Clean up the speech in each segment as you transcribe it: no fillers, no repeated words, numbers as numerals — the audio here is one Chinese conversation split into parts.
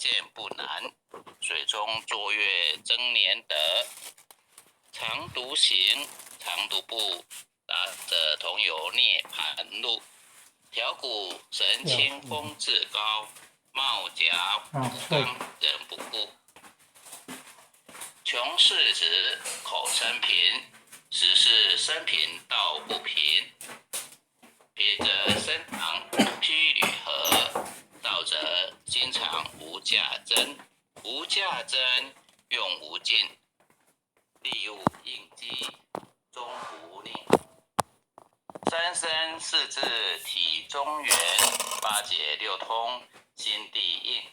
见不难。水中坐月争年德，常独行，常独步，达者同有涅盘路。调骨神清风自高，帽甲虎刚人不顾。穷世子口称贫，实是生贫道不贫。贫则身长披履合，道则心常无价珍。无价珍，用无尽。利物应机，终不宁。三生四字体中原，八节六通心地应。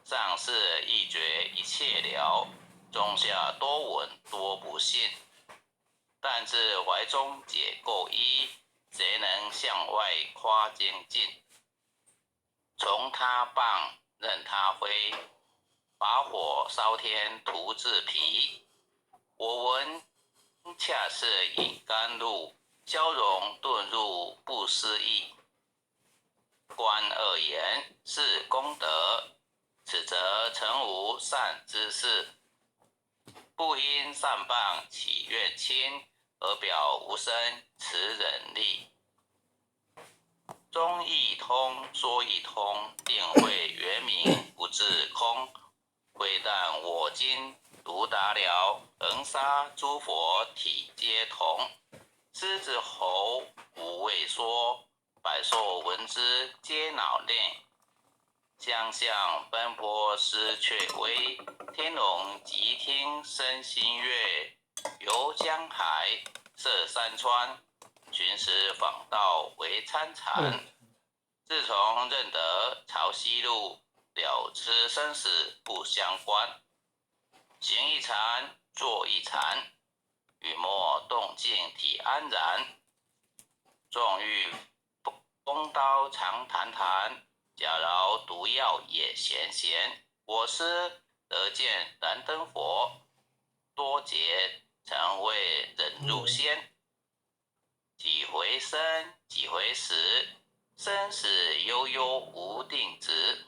上士一绝一切了，中下多闻多不信。但自怀中解构一，谁能向外夸精进？从他棒任他挥，把火烧天徒自疲。我闻恰是引甘露，消融遁入不思议。观二言是功德，此则诚无善之事。不因善谤起怨亲，而表无生持忍力。中一通，说一通，定会圆明不自空。非但我今独达了，恒沙诸佛体皆同。狮子猴无畏说，百兽闻之皆恼内。相向奔波失却归，天龙即听生心悦。游江海，涉山川，寻时访道为参禅。自从认得潮汐路，了知生死不相关。行一禅，坐一禅，雨墨动静体安然。纵欲风刀常谈谈，假饶毒药也闲闲。我师得见燃灯佛，多劫曾为忍入仙。几回生，几回死，生死悠悠无定值。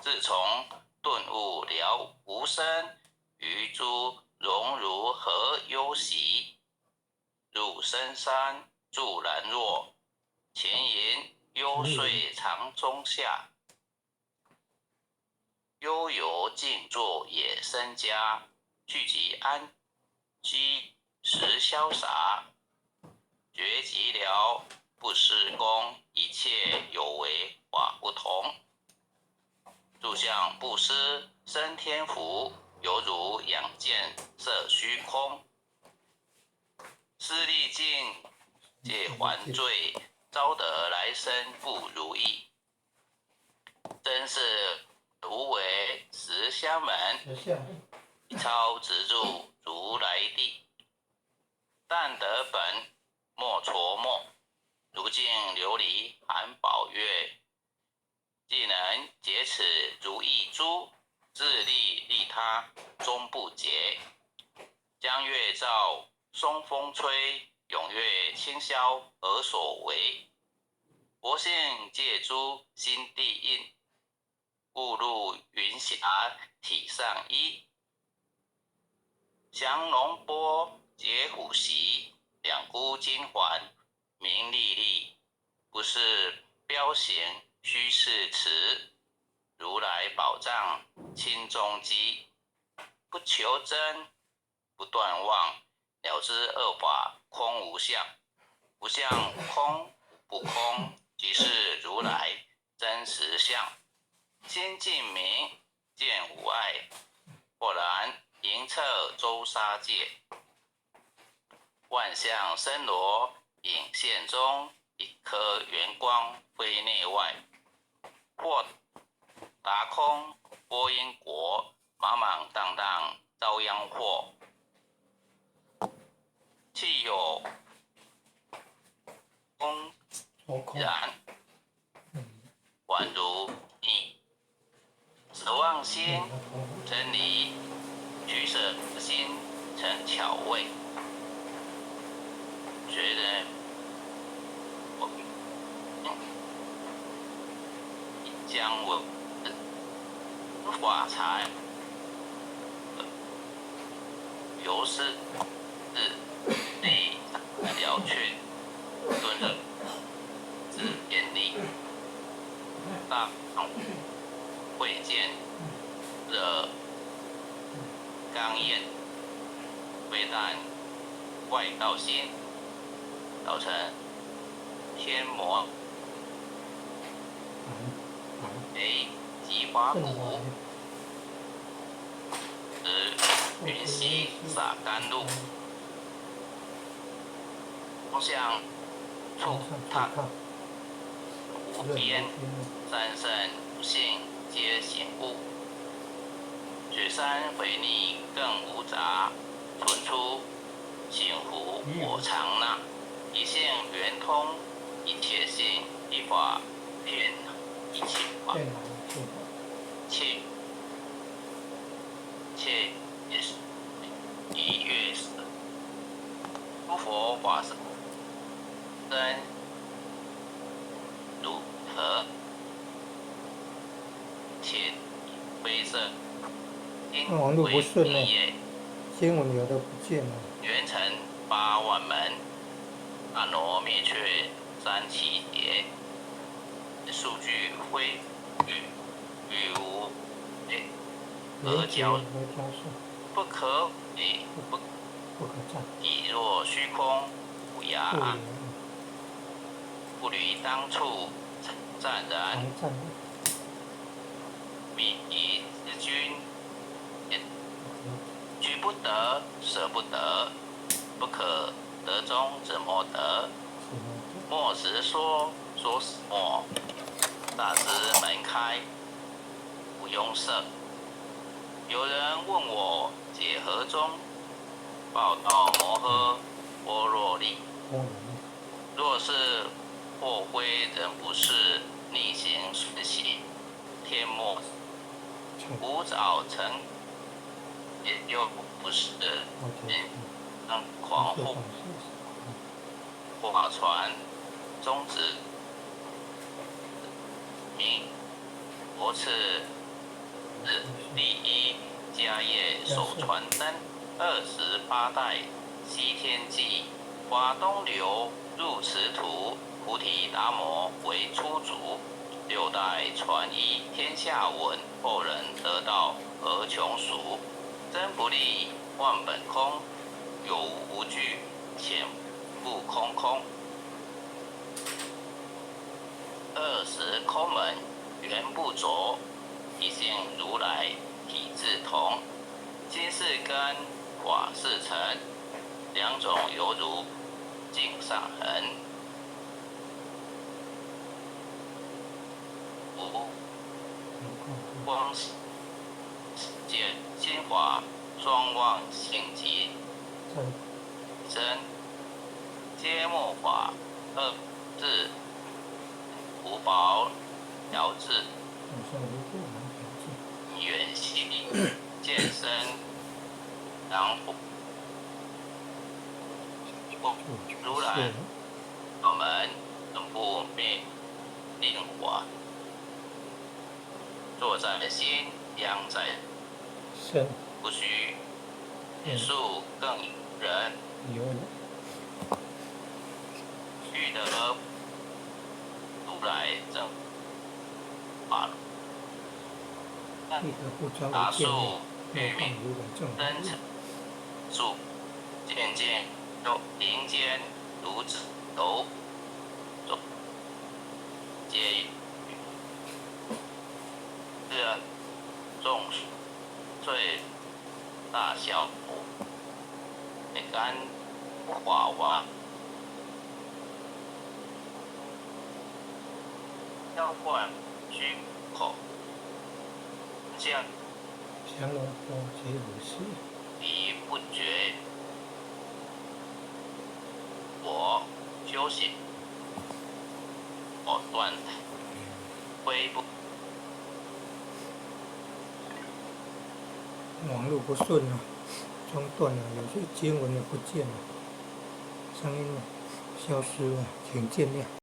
自从顿悟了无生，于诸荣如何忧喜？入深山住兰若，前吟幽邃藏中下。悠游静坐野生家，聚集安居时潇洒。觉寂寥不施功，一切有为法不同。住相不施生天福，犹如养剑摄虚空。施力尽皆还罪，招得来生不如意。真是无为十相门，一超直入如来地。但得本莫戳没，如镜琉璃含宝月。既能解此如意珠，自利利他终不竭。江月照，松风吹，踊跃清霄何所为？佛性借诸心地应，误入云霞体上衣。降龙波解虎袭，两孤金环名历历。不是标行虚是词，如来宝藏清中基。不求真，不断妄，了知恶法空无相。不相空不空，即是如来真实相。心净明，见无碍，豁然迎彻周沙界。万象森罗影现中，一颗圆光飞内外。或达空波音国，莽莽荡荡遭殃祸。气有空然，宛如你守望心真理，取舍心成巧味。觉得将我法财，由是内了却，顿日之便利，大会见的刚艳，非但外道心，造成天魔为激发骨，云溪洒甘露，风向触踏无边，三圣五性皆显悟，雪山回逆更无杂，存出性湖我常纳，一性圆通一切性，一法遍一切法，切也是一月时，诸佛法身如何？且灰色，网络不顺呢，经文有的不见了。元成八万门，阿罗灭却三七劫，数据灰与无而交不可不可占，以若虚空无涯，不履当处湛然。彼之君，居不得，舍不得，不可得中则莫得。莫时说，说时莫。大师门开，无庸塞。有人问我解何中？报道摩诃般若力。若是或非人不是逆行顺行，天末无早成，也又不是狂惑。法传宗旨，明佛赐第一迦叶首传灯28代西天记，华东流入此土，菩提达摩为初祖，6代传译天下闻，后人得道而穷俗，真不立万本空，有无无据，浅不空空。20空门原不着，一性如来体自同，今世根法世尘，两种犹如镜上痕。光见心法双旺性极，真皆末法二字无薄了智，远习见身然后如来我们不灭令法，坐在心，养在身，不须数更人，欲得如来正法，大树玉米真诚树，渐渐又林间如指头，皆这众最大小干华华，要换虚口，将降龙波及如是，彼不觉，我修行，我断恢不。网络不顺了，中断了，有些经文也不见了，声音消失了，请见谅。